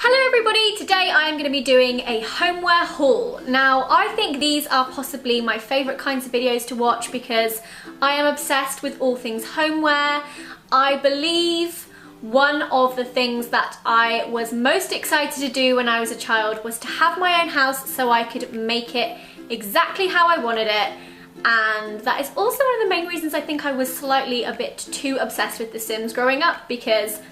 Hello everybody, today I am going to be doing a homeware haul. Now I think these are possibly my favourite kinds of videos to watch because I am obsessed with all things homeware. I believe one of the things that I was most excited to do when I was a child was to have my own house so I could make it exactly how I wanted it. And that is also one of the main reasons I think I was slightly a bit too obsessed with The Sims growing up, because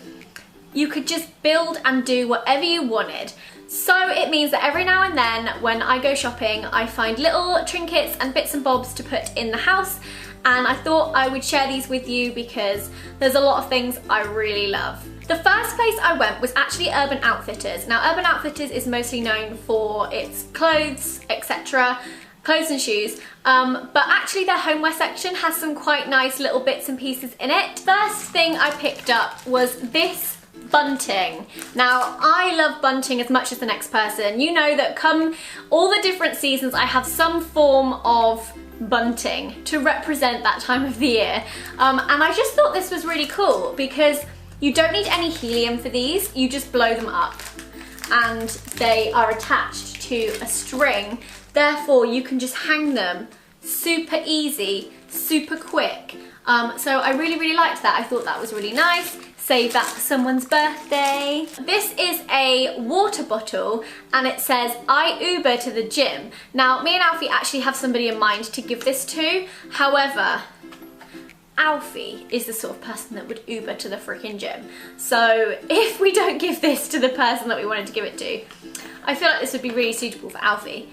you could just build and do whatever you wanted. So it means that every now and then when I go shopping, I find little trinkets and bits and bobs to put in the house, and I thought I would share these with you because there's a lot of things I really love. The first place I went was actually Urban Outfitters. Now Urban Outfitters is mostly known for its clothes, etc. Clothes and shoes, but actually their homeware section has some quite nice little bits and pieces in it. First thing I picked up was this bunting. Now I love bunting as much as the next person. You know that come all the different seasons I have some form of bunting to represent that time of the year, and I just thought this was really cool because you don't need any helium for these, you just blow them up and they are attached to a string, therefore you can just hang them super easy, super quick. So I really liked that. I thought that was really nice. Save that for someone's birthday. This is a water bottle and it says, I Uber to the gym. Now, me and Alfie actually have somebody in mind to give this to. However, Alfie is the sort of person that would Uber to the freaking gym. So if we don't give this to the person that we wanted to give it to, I feel like this would be really suitable for Alfie.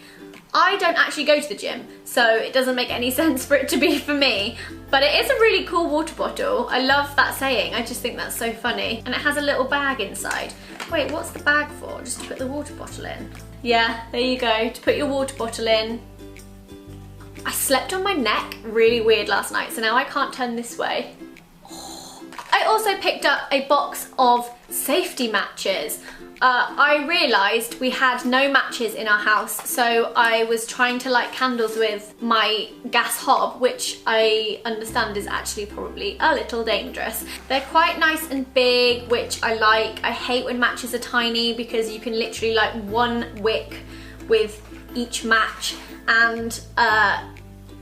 I don't actually go to the gym, so it doesn't make any sense for it to be for me, but it is a really cool water bottle. I love that saying, I just think that's so funny. And it has a little bag inside. Wait, what's the bag for? Just to put the water bottle in? Yeah, there you go, to put your water bottle in. I slept on my neck really weird last night, so now I can't turn this way. I also picked up a box of safety matches. I realised we had no matches in our house, so I was trying to light candles with my gas hob, which I understand is actually probably a little dangerous. They're quite nice and big, which I like. I hate when matches are tiny because you can literally light one wick with each match, and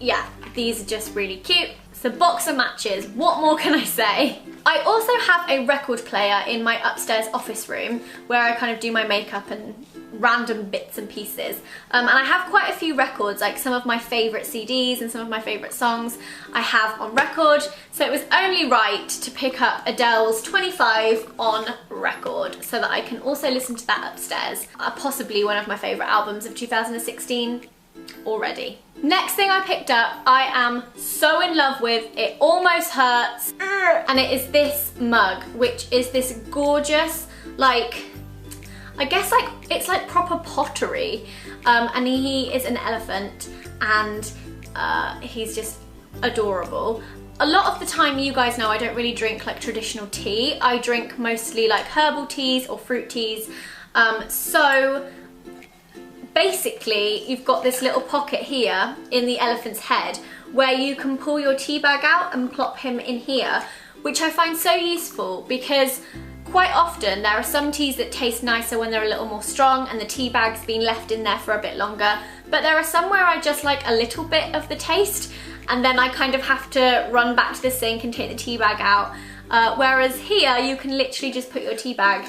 yeah, these are just really cute. So box of matches, what more can I say? I also have a record player in my upstairs office room where I kind of do my makeup and random bits and pieces. And I have quite a few records, like some of my favourite CDs and some of my favourite songs I have on record. So it was only right to pick up Adele's 25 on record so that I can also listen to that upstairs. Possibly one of my favourite albums of 2016 already. Next thing I picked up, I am so in love with, it almost hurts, and it is this mug, which is this gorgeous, like, I guess like, it's like proper pottery, and he is an elephant, and he's just adorable. A lot of the time, you guys know I don't really drink like traditional tea, I drink mostly like herbal teas or fruit teas, so basically, you've got this little pocket here in the elephant's head where you can pull your tea bag out and plop him in here, which I find so useful because quite often there are some teas that taste nicer when they're a little more strong and the tea bag's been left in there for a bit longer, but there are some where I just like a little bit of the taste and then I kind of have to run back to the sink and take the tea bag out, whereas here you can literally just put your tea bag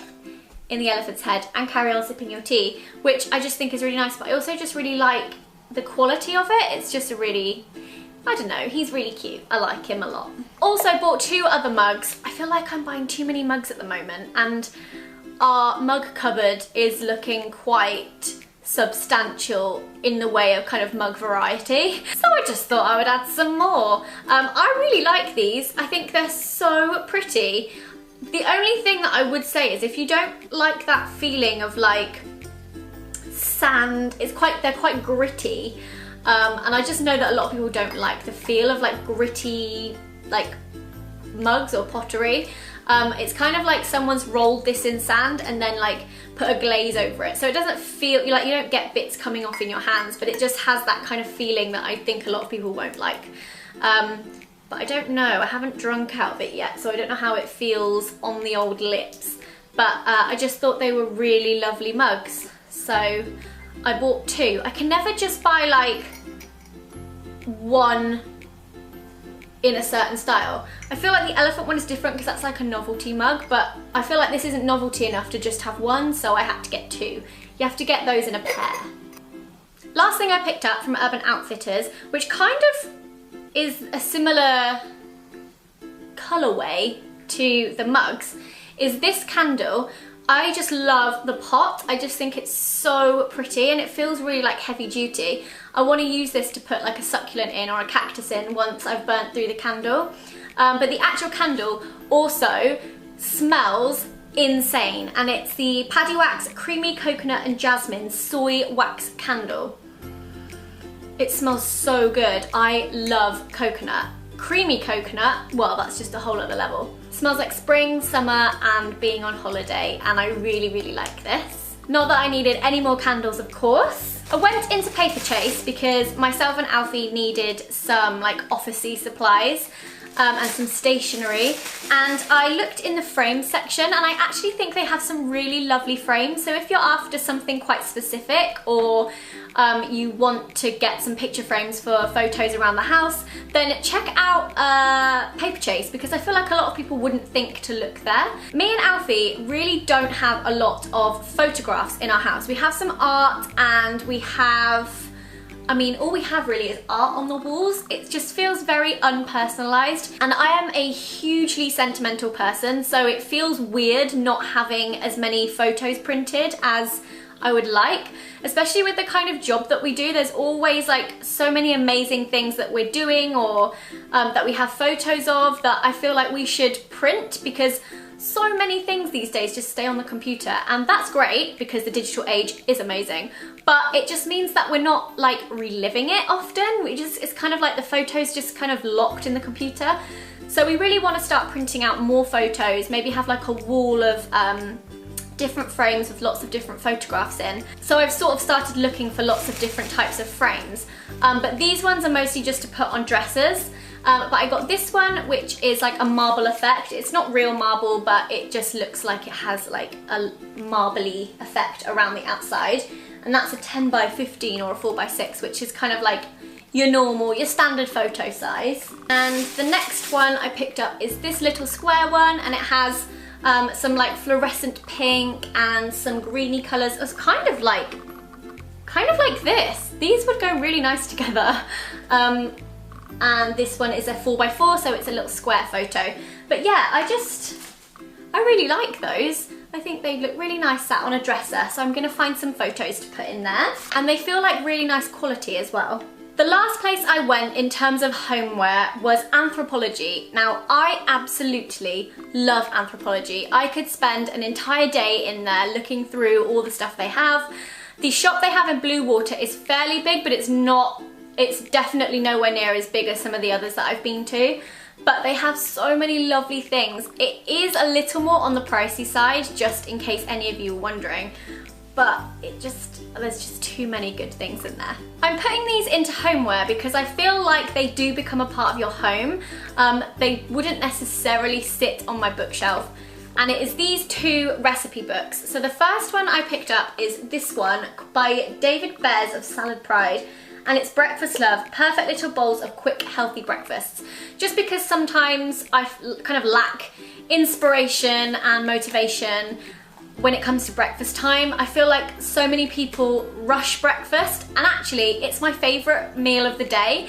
in the elephant's head and carry on sipping your tea, which I just think is really nice, but I also just really like the quality of it. It's just a really, I don't know, he's really cute. I like him a lot. Also bought two other mugs. I feel like I'm buying too many mugs at the moment, and our mug cupboard is looking quite substantial in the way of kind of mug variety. So I just thought I would add some more. I really like these. I think they're so pretty. The only thing that I would say is if you don't like that feeling of like sand, they're quite gritty, and I just know that a lot of people don't like the feel of like gritty like mugs or pottery. It's kind of like someone's rolled this in sand and then like put a glaze over it, so it doesn't feel like you don't get bits coming off in your hands, but it just has that kind of feeling that I think a lot of people won't like. But I don't know, I haven't drunk out of it yet, so I don't know how it feels on the old lips. but I just thought they were really lovely mugs. So I bought 2. I can never just buy like one in a certain style. I feel like the elephant one is different because that's like a novelty mug, but I feel like this isn't novelty enough to just have one, so I had to get 2. You have to get those in a pair. Last thing I picked up from Urban Outfitters, which kind of is a similar colourway to the mugs, is this candle. I just love the pot. I just think it's so pretty and it feels really like heavy duty. I want to use this to put like a succulent in or a cactus in once I've burnt through the candle. But the actual candle also smells insane, and it's the Paddy Wax Creamy Coconut and Jasmine Soy Wax Candle. It smells so good. I love coconut. Creamy coconut, well, that's just a whole other level. It smells like spring, summer, and being on holiday, and I really, really like this. Not that I needed any more candles, of course. I went into Paper Chase because myself and Alfie needed some like officey supplies and some stationery, and I looked in the frame section and I actually think they have some really lovely frames. So if you're after something quite specific, or you want to get some picture frames for photos around the house, then check out Paper Chase, because I feel like a lot of people wouldn't think to look there. Me and Alfie really don't have a lot of photographs in our house. We have some art, and we have, I mean, all we have really is art on the walls. It just feels very unpersonalized, and I am a hugely sentimental person, so it feels weird not having as many photos printed as I would like, especially with the kind of job that we do. There's always like so many amazing things that we're doing, or that we have photos of, that I feel like we should print, because so many things these days just stay on the computer, and that's great because the digital age is amazing, but it just means that we're not like reliving it often. It's kind of like the photos just kind of locked in the computer. So we really want to start printing out more photos, maybe have like a wall of different frames with lots of different photographs in. So I've sort of started looking for lots of different types of frames, but these ones are mostly just to put on dressers. But I got this one, which is like a marble effect. It's not real marble, but it just looks like it has like a marbly effect around the outside. And that's a 10 by 15 or a 4 by 6, which is kind of like your normal, your standard photo size. And the next one I picked up is this little square one, and it has some like fluorescent pink and some greeny colours. It's kind of like this. These would go really nice together. And this one is a 4 by 4, so it's a little square photo. But yeah, I really like those. I think they look really nice sat on a dresser, so I'm gonna find some photos to put in there. And they feel like really nice quality as well. The last place I went in terms of homeware was Anthropologie. Now, I absolutely love Anthropologie. I could spend an entire day in there looking through all the stuff they have. The shop they have in Blue Water is fairly big, but it's definitely nowhere near as big as some of the others that I've been to. But they have so many lovely things. It is a little more on the pricey side, just in case any of you are wondering. But there's just too many good things in there. I'm putting these into homeware because I feel like they do become a part of your home. They wouldn't necessarily sit on my bookshelf. And it is these 2 recipe books. So the first one I picked up is this one by David Bears of Salad Pride. And it's Breakfast Love, perfect little bowls of quick, healthy breakfasts. Just because sometimes I kind of lack inspiration and motivation when it comes to breakfast time. I feel like so many people rush breakfast, and actually it's my favourite meal of the day.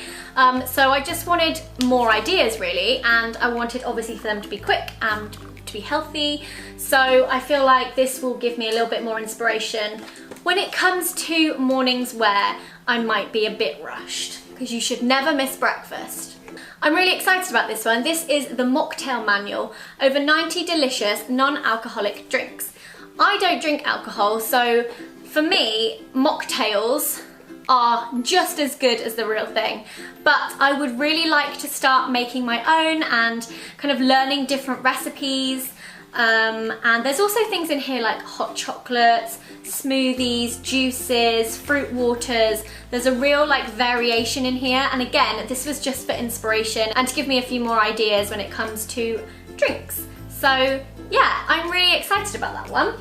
So I just wanted more ideas really, and I wanted obviously for them to be quick and to be healthy. So I feel like this will give me a little bit more inspiration when it comes to mornings where I might be a bit rushed, because you should never miss breakfast. I'm really excited about this one. This is the Mocktail Manual, over 90 delicious non-alcoholic drinks. I don't drink alcohol, so for me, mocktails are just as good as the real thing. But I would really like to start making my own and kind of learning different recipes. And there's also things in here like hot chocolates, smoothies, juices, fruit waters. There's a real like variation in here, and again, this was just for inspiration and to give me a few more ideas when it comes to drinks. So yeah, I'm really excited about that one.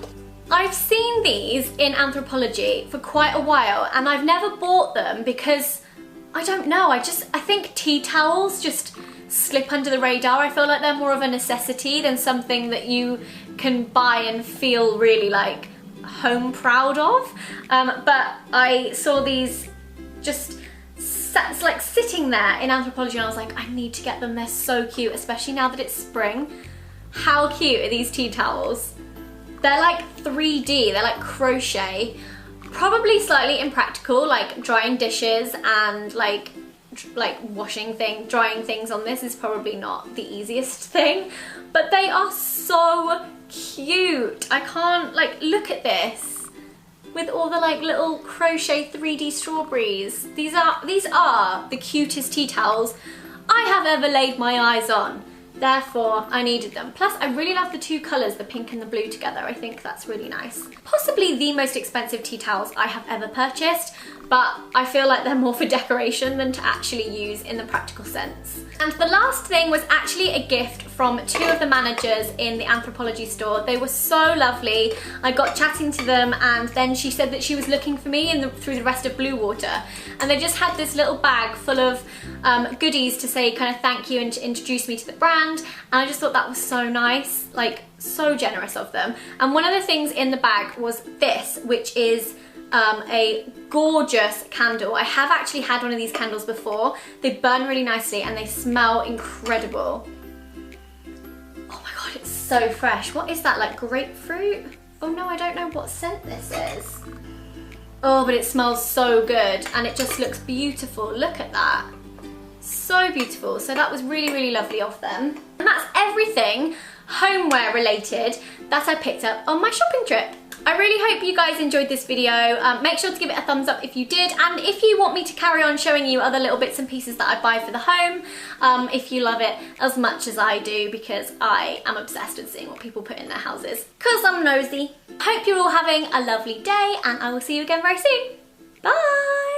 I've seen these in Anthropologie for quite a while and I've never bought them because, I don't know, I think tea towels just slip under the radar. I feel like they're more of a necessity than something that you can buy and feel really like home proud of. But I saw these just like sitting there in Anthropologie and I was like, I need to get them, they're so cute, especially now that it's spring. How cute are these tea towels? They're like 3D, they're like crochet, probably slightly impractical, like drying dishes and like drying things on this is probably not the easiest thing, but they are so cute. I can't, like, look at this with all the like little crochet 3D strawberries. These are the cutest tea towels I have ever laid my eyes on. Therefore, I needed them. Plus, I really love the two colours, the pink and the blue together. I think that's really nice. Possibly the most expensive tea towels I have ever purchased, but I feel like they're more for decoration than to actually use in the practical sense. And the last thing was actually a gift from two of the managers in the Anthropologie store. They were so lovely. I got chatting to them and then she said that she was looking for me through the rest of Blue Water. And they just had this little bag full of goodies to say kind of thank you and to introduce me to the brand. And I just thought that was so nice, like so generous of them. And one of the things in the bag was this, which is a gorgeous candle. I have actually had one of these candles before. They burn really nicely and they smell incredible. Oh my god, it's so fresh. What is that, like grapefruit? Oh no, I don't know what scent this is. Oh, but it smells so good and it just looks beautiful. Look at that. So beautiful. So that was really, really lovely of them. And that's everything homeware related that I picked up on my shopping trip. I really hope you guys enjoyed this video. Make sure to give it a thumbs up if you did, and if you want me to carry on showing you other little bits and pieces that I buy for the home, if you love it as much as I do, because I am obsessed with seeing what people put in their houses, because I'm nosy. I hope you're all having a lovely day, and I will see you again very soon. Bye!